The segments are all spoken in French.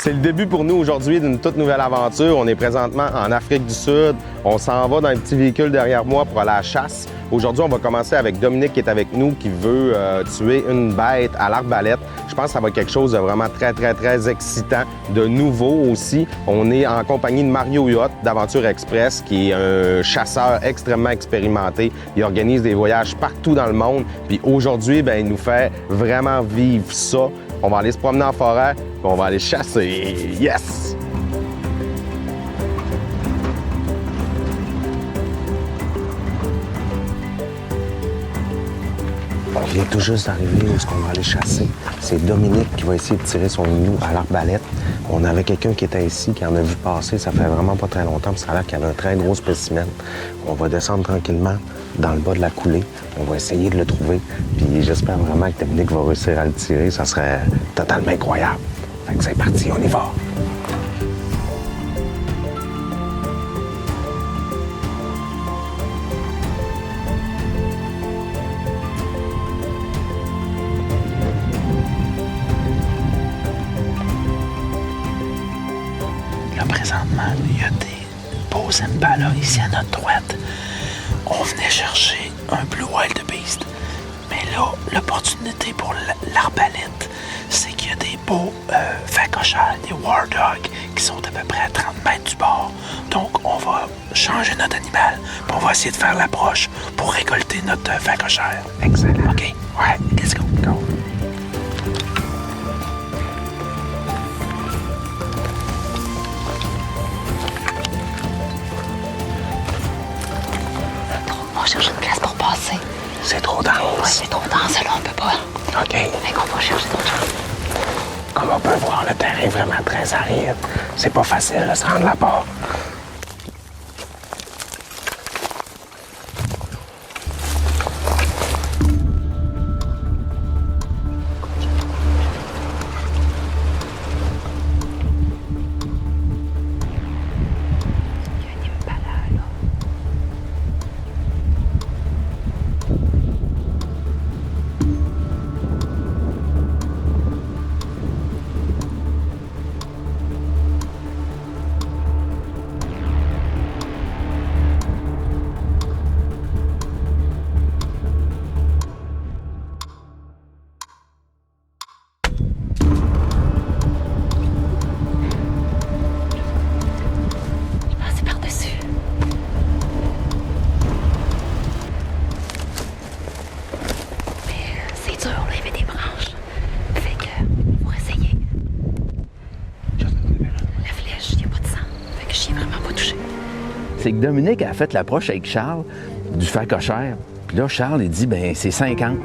C'est le début pour nous aujourd'hui d'une toute nouvelle aventure. On est présentement en Afrique du Sud. On s'en va dans un petit véhicule derrière moi pour aller à la chasse. Aujourd'hui, on va commencer avec Dominique qui est avec nous, qui veut tuer une bête à l'arbalète. Je pense que ça va être quelque chose de vraiment très excitant, de nouveau aussi. On est en compagnie de Mario Yacht d'Aventure Express, qui est un chasseur extrêmement expérimenté. Il organise des voyages partout dans le monde. Puis aujourd'hui, il nous fait vraiment vivre ça. On va aller se promener en forêt, puis on va aller chasser. Yes! On vient tout juste d'arriver où est-ce qu'on va aller chasser. C'est Dominique qui va essayer de tirer son loup à l'arbalète. On avait quelqu'un qui était ici, qui en a vu passer. Ça fait vraiment pas très longtemps, puis ça a l'air qu'il y avait un très gros spécimen. On va descendre tranquillement dans le bas de la coulée. On va essayer de le trouver. Puis j'espère vraiment que Dominique va réussir à le tirer. Ça serait totalement incroyable. Fait que c'est parti, on y va. Là, présentement, il y a des beaux Impala ici à notre droite. On venait chercher un Blue Wildebeest. Mais là, l'opportunité pour l'arbalète, c'est qu'il y a des beaux facochères, des War Dogs, qui sont à peu près à 30 mètres du bord. Donc, on va changer notre animal, puis on va essayer de faire l'approche pour récolter notre facochère. Excellent. OK? Ouais, let's go. Go. On cherche une place pour passer. C'est trop dense. Oui, c'est trop dense, là, on peut pas. OK. Fait qu'on va chercher d'autres choses. Comme on peut voir, le terrain est vraiment très aride. C'est pas facile de se rendre là-bas. Il y a un Impala, là. Je pense que c'est par-dessus. Mais c'est dur, là, il y avait des branches. Fait que, pour essayer. La flèche, il n'y a pas de sang. Fait que j'y ai vraiment pas touché. C'est que Dominique a fait l'approche avec Charles du facochère. Puis là, Charles, il dit, ben c'est 50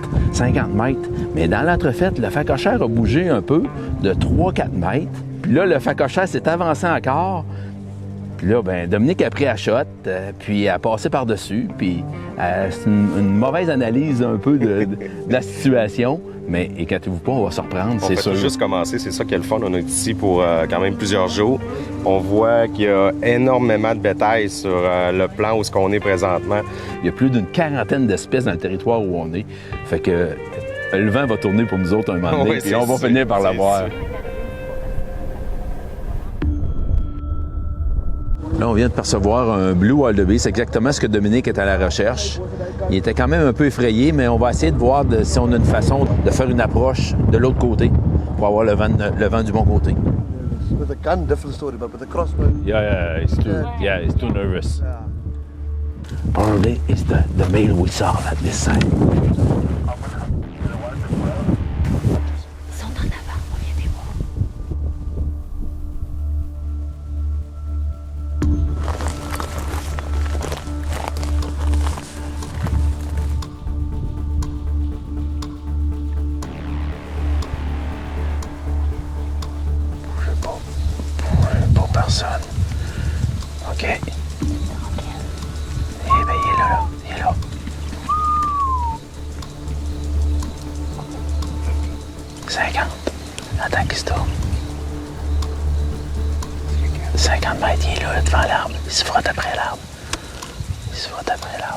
mètres. Mais dans l'entrefaite, le facochère a bougé un peu de 3-4 mètres. Puis là, le facochère s'est avancé encore. Puis là, ben Dominique a pris la shot, puis a passé par-dessus. Puis c'est une mauvaise analyse un peu de la situation. Mais inquiétez-vous pas, on va se reprendre, c'est sûr. On va juste commencer, c'est ça qui est le fun. On est ici pour quand même plusieurs jours. On voit qu'il y a énormément de bétail sur le plan où ce qu'on est présentement. Il y a plus d'une quarantaine d'espèces dans le territoire où on est. Fait que le vent va tourner pour nous autres un moment donné, Oui, puis on va finir par l'avoir. Là, on vient de percevoir un Blue Wildebeest. C'est exactement ce que Dominique est à la recherche. Il était quand même un peu effrayé, mais on va essayer de voir si on a une façon de faire une approche de l'autre côté pour avoir le vent du bon côté. With a gun, different story, but with a crossbow. Yeah, he's too nervous. Probably it's the male we saw at this side. Ils sont en avant, on vient les voir. Pas personne. OK. Eh bien, il est là. Il est là. Attends qu'il se tourne. 50 mètres, il est là, devant l'arbre. Il se frotte après l'arbre.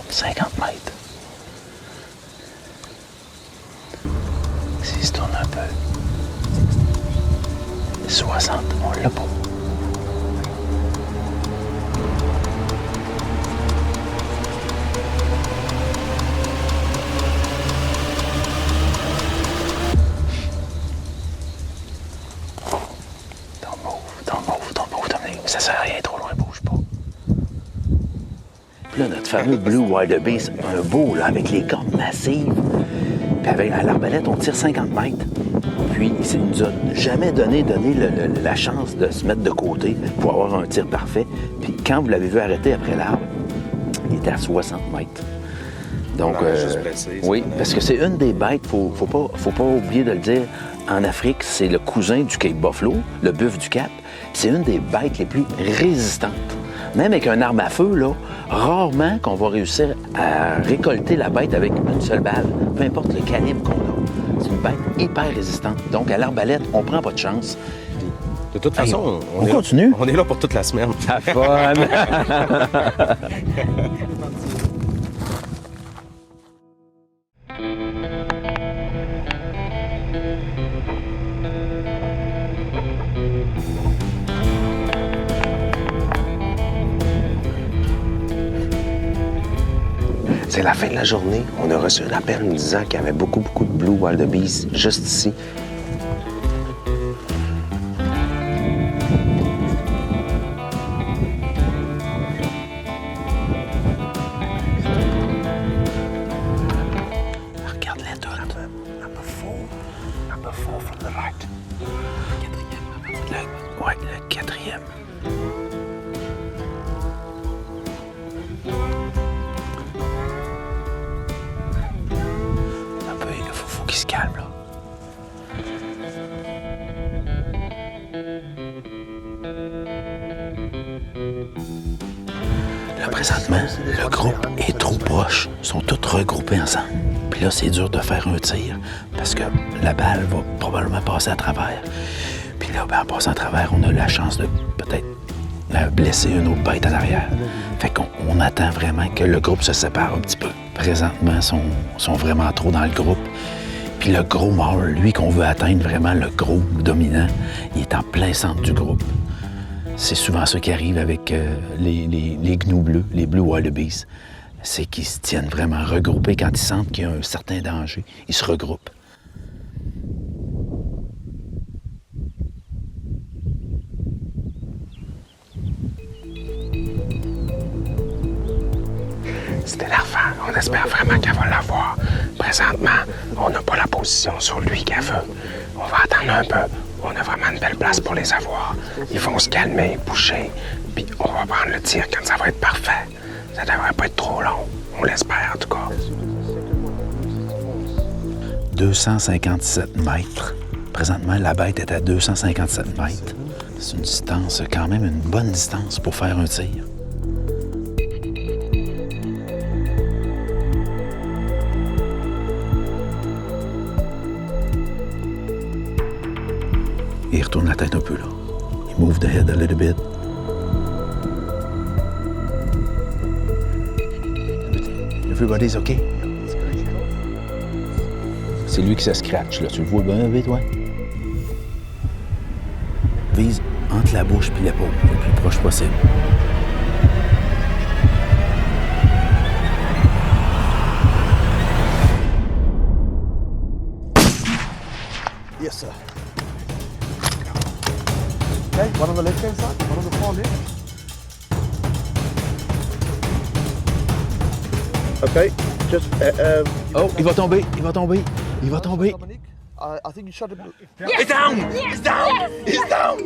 50 mètres. S'il se tourne un peu. 60, on l'a pas. Ça sert à rien, trop loin, bouge pas. Puis là, notre fameux Blue Wildebeest, un beau, là, avec les cornes massives. Puis avec, à l'arbalète, on tire 50 mètres. Puis, il nous a jamais donné la chance de se mettre de côté pour avoir un tir parfait. Puis quand vous l'avez vu arrêter après l'arbre, il était à 60 mètres. Donc, oui, parce que c'est une des bêtes, faut pas oublier de le dire, en Afrique, c'est le cousin du Cape Buffalo, le bœuf du Cap. C'est une des bêtes les plus résistantes. Même avec un arme à feu, là, rarement qu'on va réussir à récolter la bête avec une seule balle, peu importe le calibre qu'on a. C'est une bête hyper résistante. Donc, à l'arbalète, on prend pas de chance. De toute façon, on continue. On est là pour toute la semaine. Ça fun! C'est la fin de la journée. On a reçu un appel nous disant qu'il y avait beaucoup de Blue Wildebeest juste ici. Regarde-les toutes. Number four from the right. Le quatrième. Faut qu'il se calme, là. Là, présentement, le groupe est trop proche. Ils sont tous regroupés ensemble. Puis là, c'est dur de faire un tir parce que la balle va probablement passer à travers. Puis là, en passant à travers, on a la chance de peut-être blesser une autre bête à l'arrière. Fait qu'on attend vraiment que le groupe se sépare un petit peu. Présentement, ils sont vraiment trop dans le groupe. Puis le gros mâle, lui qu'on veut atteindre, vraiment le gros dominant, il est en plein centre du groupe. C'est souvent ça qui arrive avec les gnous bleus, les Blue Wildebeest. C'est qu'ils se tiennent vraiment regroupés quand ils sentent qu'il y a un certain danger. Ils se regroupent. C'était l'enfant. On espère vraiment qu'elle va l'avoir. Présentement, on n'a pas la position sur lui qu'elle veut. On va attendre un peu. On a vraiment une belle place pour les avoir. Ils vont se calmer, bouger, puis on va prendre le tir quand ça va être parfait. Ça devrait pas être trop long. On l'espère, en tout cas. 257 mètres. Présentement, la bête est à 257 mètres. C'est une distance, quand même une bonne distance pour faire un tir. Il retourne la tête un peu, là. Il move the head a little bit. Everybody's OK? C'est lui qui se scratch, là. Tu le vois bien vite, toi? Vise entre la bouche et l'épaule, le plus proche possible. Yes, sir. Okay, one on the left-hand side, one on the far left. Okay, just... Oh, il va tomber, il va tomber, il va tomber. Dominic, I think you shot him. He's down! He's down! He's down!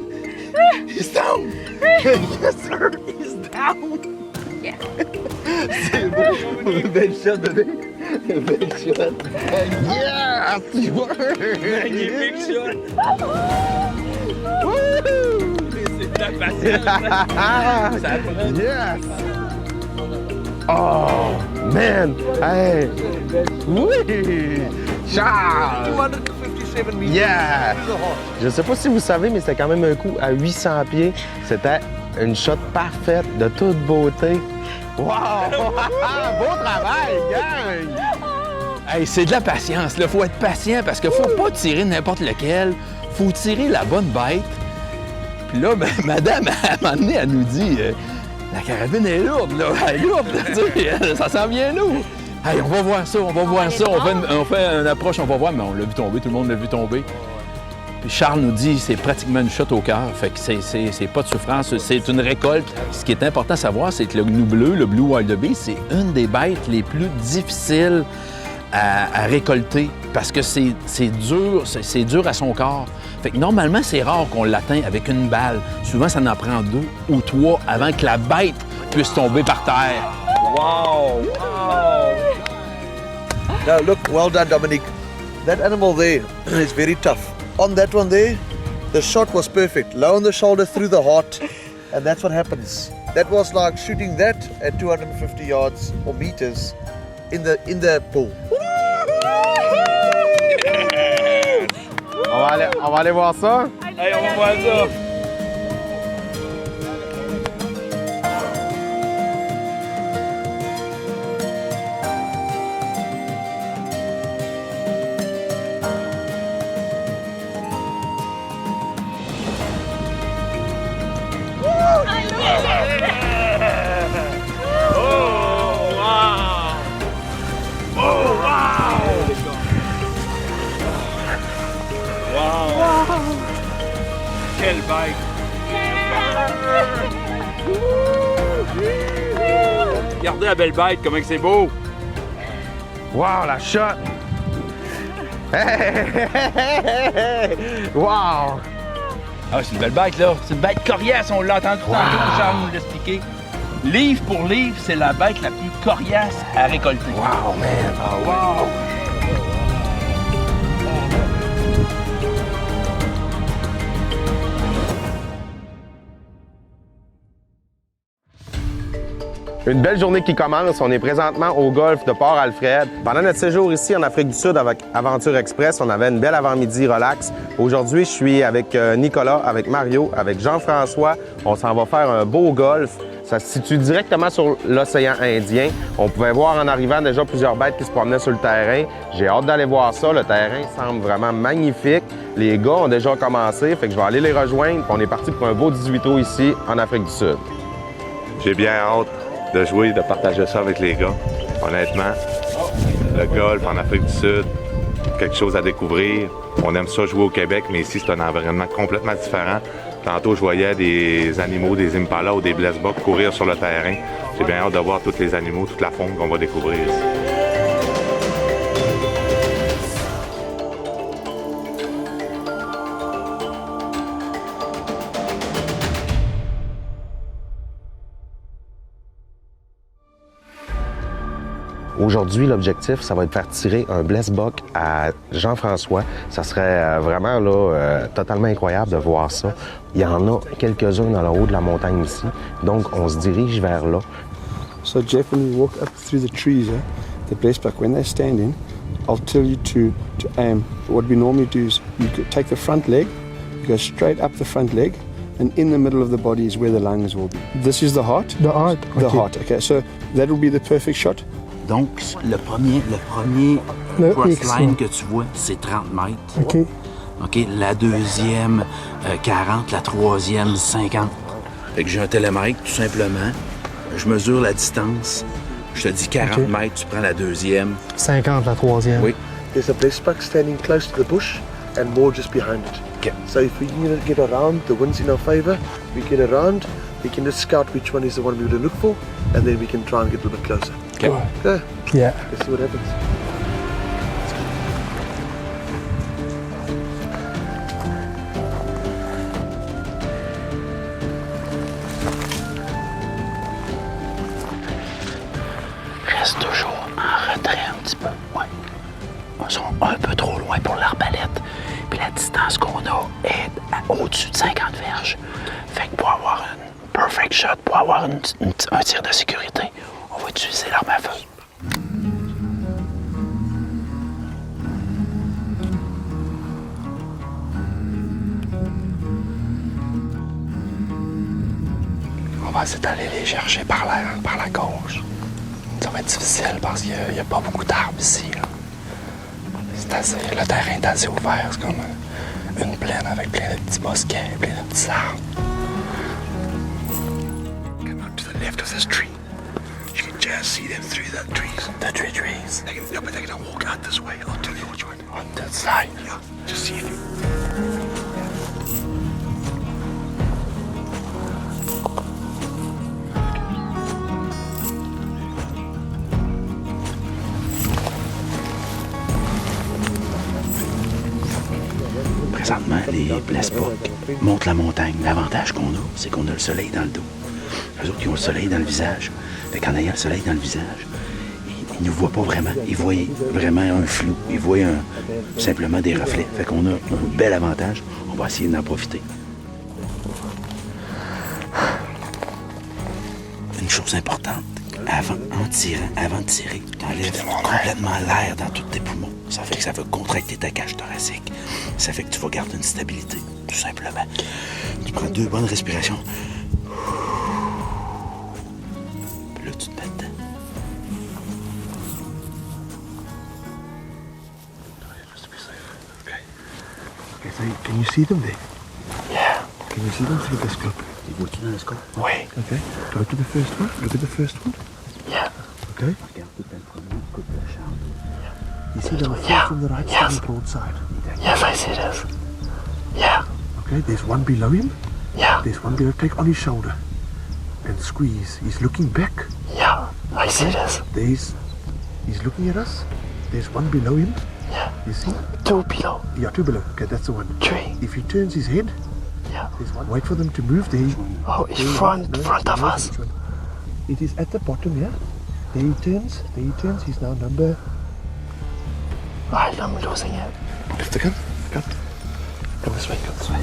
He's down! Yes, sir, he's down! Yeah. C'est beau! Belle shot, bébé! Belle shot! Yes! Magnifique shot! Wouhou! C'est la patience! Ça prend. Yes! Oh, man! Hey! Oui! Charles! 257 meters. Yeah! Je sais pas si vous savez, mais c'était quand même un coup à 800 pieds. C'était une shot parfaite, de toute beauté. Wow! Beau travail, gang! Hey, c'est de la patience, là. Faut être patient parce qu'il faut pas tirer n'importe lequel. Faut tirer la bonne bête Puis là, ben, madame, à un moment donné, elle nous dit la carabine est lourde, là. Elle est lourde, tu sais, ça s'en vient nous. Hey, on va voir ça, on va voir ça. On fait une approche, on va voir, mais on l'a vu tomber, tout le monde l'a vu tomber. Puis Charles nous dit c'est pratiquement une shot au cœur. Fait que c'est pas de souffrance, c'est une récolte. Ce qui est important à savoir, c'est que le gnou bleu, le Blue Wildebeest, c'est une des bêtes les plus difficiles à récolter parce que c'est dur à son corps. Fait que normalement, c'est rare qu'on l'atteint avec une balle. Souvent, ça en prend 2 ou 3 avant que la bête puisse tomber par terre. Wow! Now look, well done, Dominic. That animal there is very tough. On that one there, the shot was perfect. Low on the shoulder, through the heart, and that's what happens. That was like shooting that at 250 yards or meters in the pool. On va aller voir ça. Hey, on va voir ça! Quelle bête! Regardez la belle bête, comment que c'est beau! Wow, la shot! Wow! Ah, c'est une belle bête, là. C'est une bête coriace, on l'a entendu tantôt, Charles nous l'expliquer. Livre pour livre, c'est la bête la plus coriace à récolter. Wow, man! Ah, wow! Une belle journée qui commence. On est présentement au golfe de Port-Alfred. Pendant notre séjour ici en Afrique du Sud avec Aventure Express, on avait une belle avant-midi relax. Aujourd'hui, je suis avec Nicolas, avec Mario, avec Jean-François. On s'en va faire un beau golf. Ça se situe directement sur l'océan Indien. On pouvait voir en arrivant déjà plusieurs bêtes qui se promenaient sur le terrain. J'ai hâte d'aller voir ça. Le terrain semble vraiment magnifique. Les gars ont déjà commencé, fait que je vais aller les rejoindre. On est parti pour un beau 18 trous ici en Afrique du Sud. J'ai bien hâte de jouer, de partager ça avec les gars. Honnêtement, le golf en Afrique du Sud, quelque chose à découvrir. On aime ça jouer au Québec, mais ici, c'est un environnement complètement différent. Tantôt, je voyais des animaux, des impalas ou des blessbucks courir sur le terrain. J'ai bien hâte de voir tous les animaux, toute la faune qu'on va découvrir ici. Aujourd'hui, l'objectif, ça va être de faire tirer un blessbuck à Jean-François. Ça serait vraiment là, totalement incroyable de voir ça. Il y en a quelques-uns dans le haut de la montagne ici. Donc, on se dirige vers là. So, Jeff, when we walk up through the trees, the blessbuck, when they're standing, I'll tell you to aim. What we normally do is you take the front leg, you go straight up the front leg, and in the middle of the body is where the lungs will be. This is the heart. The heart. The heart. Okay, so that will be the perfect shot. Donc, le premier crossline que tu vois, c'est 30 mètres. OK. OK. La deuxième, 40. La troisième, 50. Fait que j'ai un télémètre, tout simplement. Je mesure la distance. Je te dis 40 mètres, tu prends la deuxième. 50, la troisième. Oui. There's a blessbuck standing close to the bush and more just behind it. Okay. So if we need to get around, the wind's in our favor, we get around, we can just scout which one is the one we would look for, and then we can try and get a little bit closer. Okay. Okay? Yeah. Let's see what happens. Reste toujours en retrait un petit peu. Ouais. Ils sont un peu trop loin pour l'arbalète. Puis la distance qu'on a est au-dessus de 50 verges. Fait que pour avoir une perfect shot, pour avoir un tir de sécurité, on va utiliser l'arme à feu. On va essayer d'aller les chercher par la gauche. Ça va être difficile parce qu'il n'y a pas beaucoup d'arbres ici. Là. Le terrain est assez ouvert. C'est comme une plaine avec plein de petits bosquets, plein de petits arbres. because there's tree. You can just see them through the trees. The trees. But they're gonna walk out this way. I'll tell you which one. On that side. Yeah. Just see it. Présentement, les Blessbook montent la montagne. L'avantage qu'on a, c'est qu'on a le soleil dans le dos. Eux autres, ils ont le soleil dans le visage. Fait qu'en ayant le soleil dans le visage, ils ne nous voient pas vraiment. Ils voient vraiment un flou. Ils voient simplement des reflets. Fait qu'on a un bel avantage. On va essayer d'en profiter. Une chose importante, avant de tirer, t'enlèves complètement l'air dans tous tes poumons. Ça fait que ça va contracter ta cage thoracique. Ça fait que tu vas garder une stabilité, tout simplement. Tu prends 2 bonnes respirations. Puis là, tu te mets dedans. Okay, so can you see them there? Yeah. Can you see them through the scope? Tu vois-tu dans le scope? Oui. Okay. Go to the first one. Look at the first one. Yeah. Okay. Regarde tout le premier coup de chambre. You see the reflection from the right side and broadside. Yes, I see this. Yeah. Okay, there's one below him. Yeah. There's one below. Take on his shoulder and squeeze. He's looking back. Yeah. I see this. He's looking at us. There's one below him. Yeah. You see? 2 below. Yeah, 2 below. Okay, that's the one. 3. If he turns his head, Yeah. there's one. Wait for them to move. There. Oh, it's there he front goes. of No, us. which one? It is at the bottom here. There he turns. There he turns. He's now number. I'm losing it. Lift the gun. Gun. Come this way. Come this way.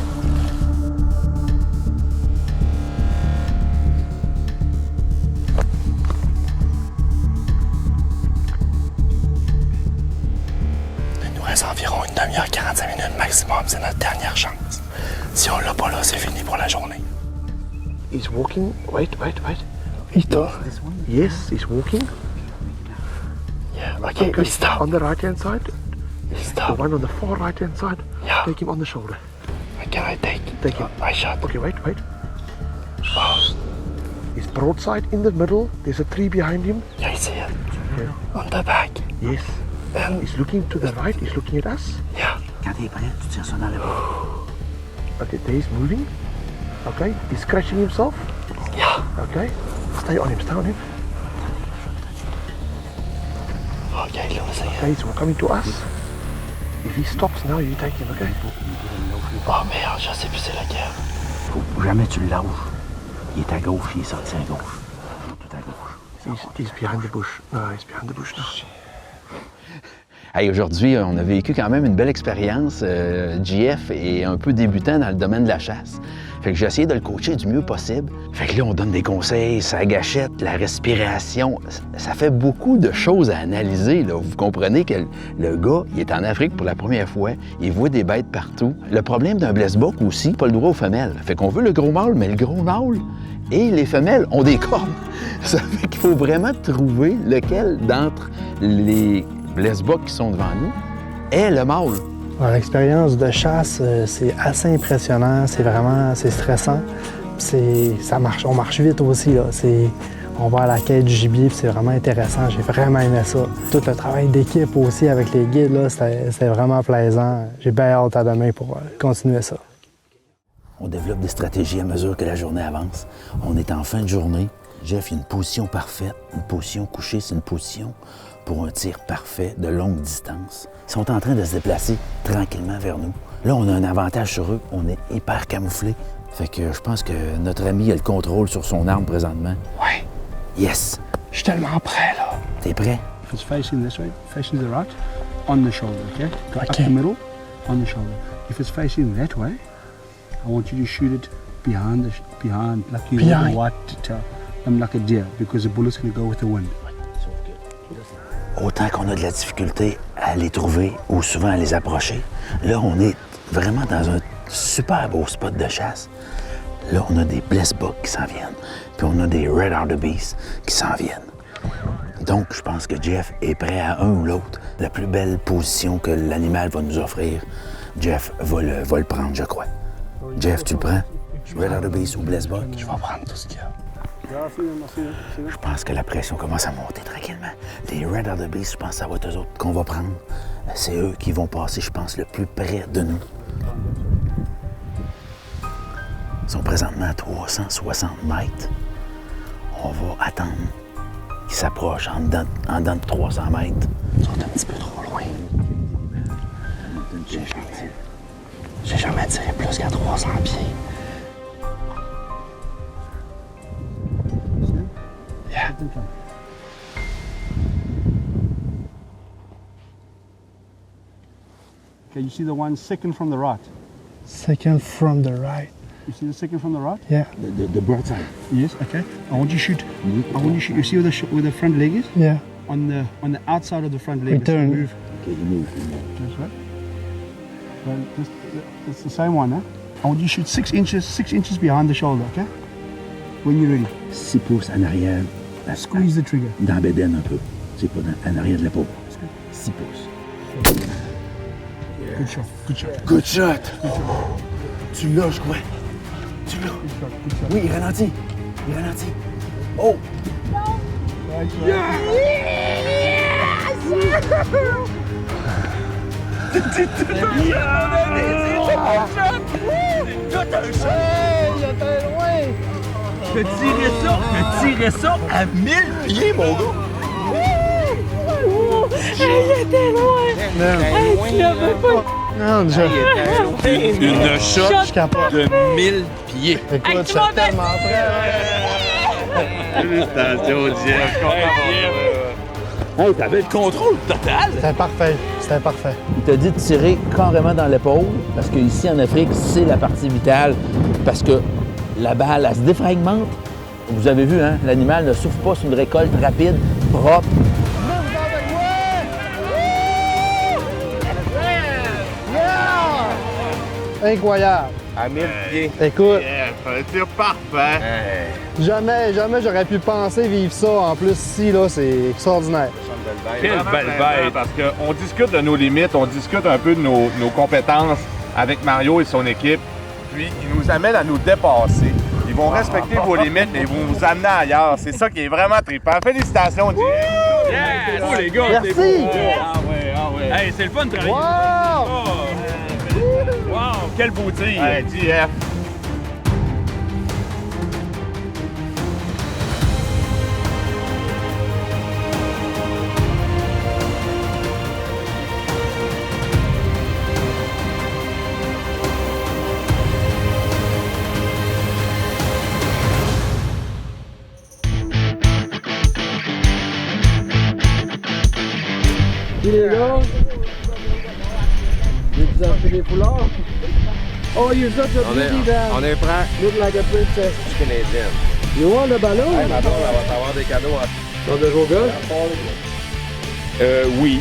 Il nous reste environ une demi-heure, 45 minutes maximum. C'est notre dernière chance. Si on l'a pas là, c'est fini pour la journée. He's walking. Wait. Il dort. Yes, he's walking. Yeah, okay, we stop. On the right-hand side. We The stop. one on the far right-hand side. Yeah. Take him on the shoulder. Can I take? Take him. My shot. Okay, wait. He's broadside in the middle. There's a tree behind him. Yeah, I see it. Okay. On the back. Yes. And He's looking to the right. He's looking at us. yeah. Quand il est prêt, tu tires ça dans le bas. Okay, there he's moving. Okay, he's scratching himself. Yeah. Okay, stay on him. Okay, losing it. Okay, he's coming to us. If he stops now, you take him. Okay. Oh merde, je sais plus c'est lequel. Faut jamais tu le lâches. Il est à gauche, il est sorti à gauche. Tout à gauche. He's behind the bush. No, he's behind the bush now. Hey, aujourd'hui, on a vécu quand même une belle expérience. JF est un peu débutant dans le domaine de la chasse. Fait que j'ai essayé de le coacher du mieux possible. Fait que là, on donne des conseils, sa gâchette, la respiration. Ça fait beaucoup de choses à analyser, là. Vous comprenez que le gars, il est en Afrique pour la première fois. Il voit des bêtes partout. Le problème d'un blessbook aussi, pas le droit aux femelles. Fait qu'on veut le gros mâle, mais le gros mâle et les femelles ont des cornes. Ça fait qu'il faut vraiment trouver lequel d'entre les blessbook qui sont devant nous est le mâle. L'expérience de chasse, c'est assez impressionnant, c'est stressant. Ça marche, on marche vite aussi, là. On va à la quête du gibier, puis c'est vraiment intéressant. J'ai vraiment aimé ça. Tout le travail d'équipe aussi avec les guides, là, c'était vraiment plaisant. J'ai bien hâte à demain pour continuer ça. On développe des stratégies à mesure que la journée avance. On est en fin de journée. Jeff, il y a une position parfaite. Une position couchée, c'est une position pour un tir parfait de longue distance. Ils sont en train de se déplacer tranquillement vers nous. Là, on a un avantage sur eux. On est hyper camouflés. Fait que je pense que notre ami a le contrôle sur son arme présentement. Ouais. Yes. Je suis tellement prêt, là. T'es prêt? If it's facing this way, facing to the right, on the shoulder, okay? Go up Okay. the middle, on the shoulder. If it's facing that way, I want you to shoot it behind, like you Behind. want to tell them like a deer, because the bullet's going to go with the wind. Autant qu'on a de la difficulté à les trouver ou souvent à les approcher, là, on est vraiment dans un super beau spot de chasse. Là, on a des blessbook qui s'en viennent, puis on a des red hartebeest qui s'en viennent. Donc, je pense que Jeff est prêt à un ou l'autre. La plus belle position que l'animal va nous offrir, Jeff va le prendre, je crois. Jeff, tu le prends? Red hartebeest ou blessbook? Je vais prendre tout ce qu'il y a. Je pense que la pression commence à monter tranquillement. Les Red Hartebeest, je pense que ça va être eux autres qu'on va prendre. C'est eux qui vont passer, je pense, le plus près de nous. Ils sont présentement à 360 mètres. On va attendre qu'ils s'approchent en dedans de 300 mètres. Ils sont un petit peu trop loin. J'ai jamais tiré plus qu'à 300 pieds. Yeah. Okay, you see the one second from the right. Second from the right. You see the second from the right? Yeah. The broadside. Yes. Okay. I want you to shoot. I want you to shoot. You see where the front leg is? Yeah. On the outside of the front leg. Return. Move. Okay, you move. That's right. Well, it's the same one, huh? I want you to shoot 6 inches behind the shoulder, okay? When you're ready. 6 pouces en arrière. Squeeze the trigger. Dans la bédaine un peu. C'est pas en arrière de l'épaule. 6 pouces. Good shot. Good shot. Good shot! Tu l'as, je crois. Tu l'as. Good shot. Good shot. Oui, il ralentit. Il ralentit. Oh! Je tirais ça à 1000 pieds, mon gars. J'étais loin! Tu l'avais pas! Non, Une shot je capote. de 1000 pieds. Écoute, je suis tellement prêt. Félicitations, Jeff. Hey, t'avais le contrôle total! C'était parfait. C'était parfait. Il t'a dit de tirer carrément dans l'épaule, parce qu'ici en Afrique, c'est la partie vitale, parce que la balle, elle se défragmente. Vous avez vu, hein, l'animal ne souffre pas sur une récolte rapide, propre. Incroyable. À 1000 pieds. Écoute, Un tir parfait. jamais j'aurais pu penser vivre ça. En plus, ici, là, c'est extraordinaire. Quelle belle bête! Parce qu'on discute de nos limites, on discute un peu de nos compétences avec Mario et son équipe. Puis, ils nous amènent à nous dépasser. Ils vont respecter vos limites, mais ils vont vous amener ailleurs. C'est ça qui est vraiment trippant. Félicitations, Jeff! Yes! Oh, les gars, Merci! c'est beau. Ah ouais, ah ouais. Hey, c'est le fun de travailler. Wow! Wow, quel beau tir! Hey, Jeff! Il est là. Vous avez fait des foulards. Oh, you're such a beauty man. On est prêt. Look like a princess. Je suis canadien. You want le ballon? Hey, ma blonde, elle va t'avoir des cadeaux. On va jouer au golf? Oui.